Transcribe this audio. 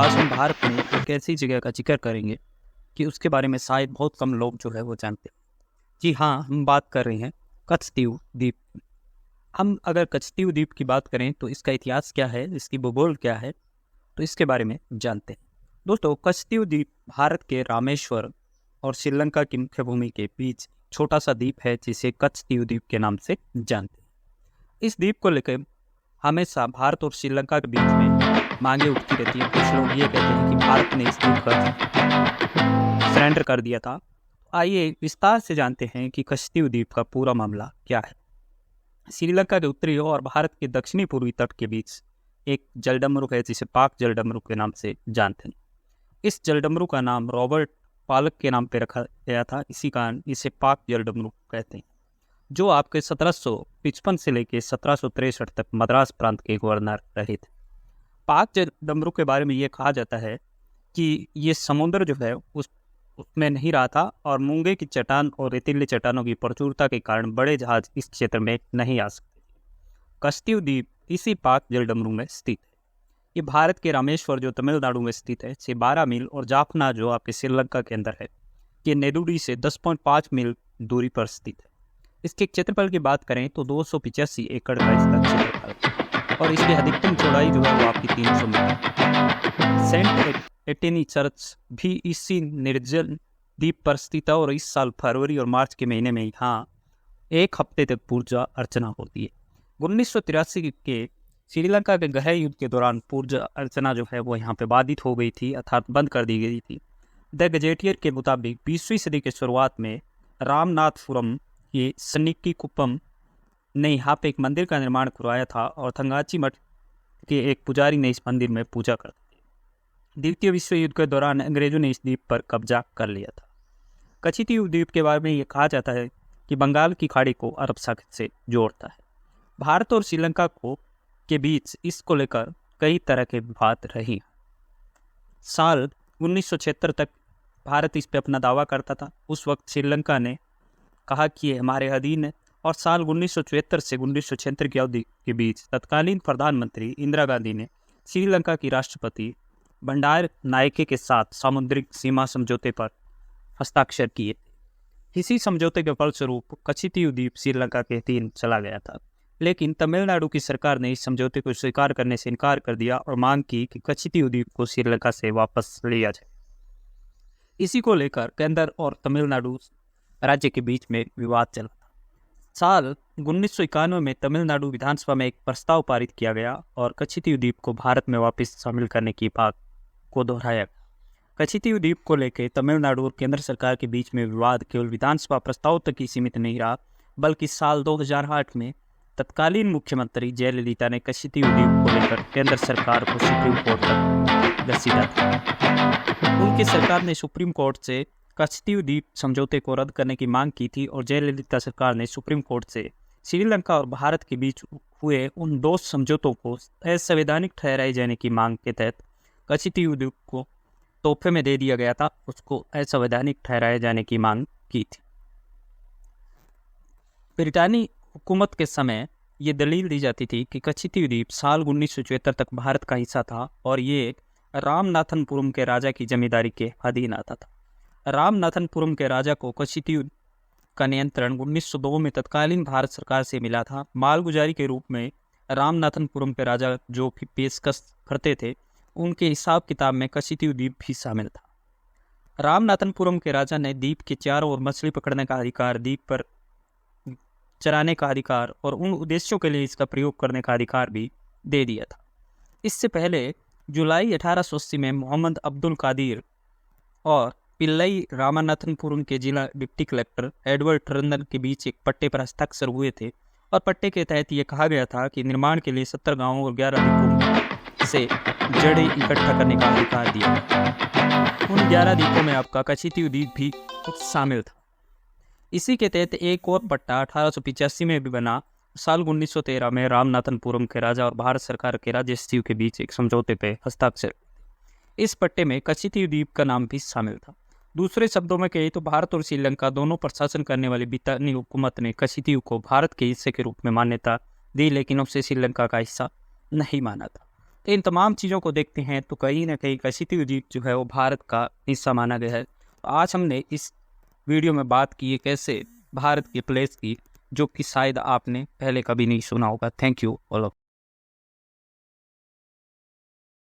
आज हम भारत में एक ऐसी जगह का जिक्र करेंगे कि उसके बारे में शायद बहुत कम लोग जो है वो जानते हैं। जी हाँ, हम बात कर रहे हैं कच्छतीव द्वीप। हम अगर कच्छतीव द्वीप की बात करें तो इसका इतिहास क्या है, इसकी भूगोल क्या है, तो इसके बारे में जानते हैं। दोस्तों, कच्छतीव द्वीप भारत के रामेश्वर और श्रीलंका की मुख्य भूमि के बीच छोटा सा द्वीप है जिसे कच्छतीव द्वीप के नाम से जानते हैं। इस द्वीप को लेकर हमेशा भारत और श्रीलंका के बीच में मांगे उठती रहती हैं। कुछ लोग ये कहते हैं कि भारत ने इस द्वीप पर सरेंडर कर दिया था। आइए विस्तार से जानते हैं कि कच्छतीव द्वीप का पूरा मामला क्या है। श्रीलंका के उत्तरी और भारत के दक्षिणी पूर्वी तट के बीच एक जलडमरू है जिसे पाक जलडमरू के नाम से जानते हैं। इस जलडमरू का नाम रॉबर्ट पालक के नाम पर रखा गया था, इसी कारण इसे पाक जलडमरू कहते हैं, जो आपके 1755 से लेकर 1763 तक मद्रास प्रांत के गवर्नर रहे थे। पाक जलडमरू के बारे में ये कहा जाता है कि ये समुद्र जो है उसमें नहीं रहा था और मूंगे की चट्टान और रेतीली चट्टानों की प्रचुरता के कारण बड़े जहाज इस क्षेत्र में नहीं आ सकते। कच्छतीव द्वीप इसी पाक जलडमरू में स्थित है। ये भारत के रामेश्वर जो तमिलनाडु में स्थित है से 12 मील और जाफना जो आपके श्रीलंका के अंदर है ये नेदुडी से 10.5 मील दूरी पर स्थित है। इसके क्षेत्रफल की बात करें तो 285 एकड़ का इसका क्षेत्रफल है और इसकी अधिकतम चौड़ाई जो है वो आपकी 300 मीटर। सेंट एटेनी चर्च भी इसी निर्जल द्वीप पर स्थित है और इस साल फरवरी और मार्च के महीने में यहाँ एक हफ्ते तक पूजा अर्चना होती है। 1983 के श्रीलंका के गृह युद्ध के दौरान पूजा अर्चना जो है वो यहाँ पे बाधित हो गई थी, अर्थात बंद कर दी गई थी। द गजेटियर के मुताबिक 20वीं सदी के शुरुआत में रामनाथपुरम ये सन्निक्की कुप्पम ने यहाँ पे एक मंदिर का निर्माण करवाया था और थंगाची मठ के एक पुजारी ने इस मंदिर में पूजा करते थे। द्वितीय विश्व युद्ध के दौरान अंग्रेजों ने इस द्वीप पर कब्जा कर लिया था। कच्छतीव द्वीप के बारे में ये कहा जाता है कि बंगाल की खाड़ी को अरब सागर से जोड़ता है। भारत और श्रीलंका के बीच इसको लेकर कई तरह के विवाद रहे। साल 1976 तक भारत इस पर अपना दावा करता था। उस वक्त श्रीलंका ने कहा कि ये हमारे अधीन है और साल 1974 से 1976 की अवधि के बीच तत्कालीन प्रधानमंत्री इंदिरा गांधी ने श्रीलंका की राष्ट्रपति भंडार नायके के साथ सामुद्रिक सीमा समझौते पर हस्ताक्षर किए। इसी समझौते के फलस्वरूप कच्छतीव द्वीप श्रीलंका के अधीन चला गया था, लेकिन तमिलनाडु की सरकार ने इस समझौते को स्वीकार करने से इनकार कर दिया और मांग की कि कच्छतीव द्वीप को श्रीलंका से वापस लिया जाए। इसी को लेकर केंद्र और तमिलनाडु राज्य के बीच में विवाद चला था। साल 1991 में तमिलनाडु विधानसभा में एक प्रस्ताव पारित किया गया और कच्छतीव द्वीप को भारत में वापस शामिल करने की बात को दोहराया गया। कच्छतीव द्वीप को लेकर तमिलनाडु और केंद्र सरकार के बीच में विवाद केवल विधानसभा प्रस्ताव तक ही सीमित नहीं रहा, बल्कि साल 2008 में तत्कालीन मुख्यमंत्री जयललिता ने कच्छतीव द्वीप को लेकर केंद्र सरकार को सुप्रीम कोर्ट तक घसीटा था। उनकी सरकार ने सुप्रीम कोर्ट से कच्छतीव द्वीप समझौते को रद्द करने की मांग की थी और जयललिता सरकार ने सुप्रीम कोर्ट से श्रीलंका और भारत के बीच हुए उन दो समझौतों को असंवैधानिक ठहराए जाने की मांग के तहत कच्छतीव द्वीप को तोहफे में दे दिया गया था, उसको असंवैधानिक ठहराए जाने की मांग की थी। ब्रिटानी हुकूमत के समय ये दलील दी जाती थी कि कच्छतीव द्वीप साल 1974 तक भारत का हिस्सा था और ये रामनाथनपुरम के राजा की जमींदारी के अधीन आता था। रामनाथनपुरम के राजा को कच्छतीव का नियंत्रण 1902 में तत्कालीन भारत सरकार से मिला था। मालगुजारी के रूप में रामनाथनपुरम के राजा जो भी पेशकश करते थे उनके हिसाब किताब में कच्छतीव द्वीप भी शामिल था। रामनाथनपुरम के राजा ने द्वीप के चारों ओर मछली पकड़ने का अधिकार, द्वीप पर चराने का अधिकार और उन उद्देश्यों के लिए इसका प्रयोग करने का अधिकार भी दे दिया था। इससे पहले जुलाई 1880 में मोहम्मद अब्दुल कादिर और पिल्लई रामनाथनपुरम के जिला डिप्टी कलेक्टर एडवर्ड टर्नर के बीच एक पट्टे पर हस्ताक्षर हुए थे और पट्टे के तहत यह कहा गया था कि निर्माण के लिए 70 गांवों और 11 द्वीपों से जड़ें इकट्ठा करने का अधिकार दिया। उन 11 द्वीपों में आपका कच्छतीव द्वीप भी शामिल था। इसी के तहत एक और पट्टा 1885 में भी बना। साल 1913 में रामनाथनपुरम के राजा और भारत सरकार के राज्य सचिव के बीच एक समझौते पर हस्ताक्षर। इस पट्टे में कच्छतीव द्वीप का नाम भी शामिल था। दूसरे शब्दों में कहें तो भारत और श्रीलंका दोनों पर शासन करने वाली ब्रितानी हुकूमत ने कच्छतीव को भारत के हिस्से के रूप में मान्यता दी, लेकिन उसे श्रीलंका का हिस्सा नहीं माना था। तो इन तमाम चीज़ों को देखते हैं तो कहीं ना कहीं कच्छीटीव द्वीप जो है वो भारत का हिस्सा माना गया है। तो आज हमने इस वीडियो में बात की है कैसे भारत के प्लेस की, जो कि शायद आपने पहले कभी नहीं सुना होगा। Thank you all of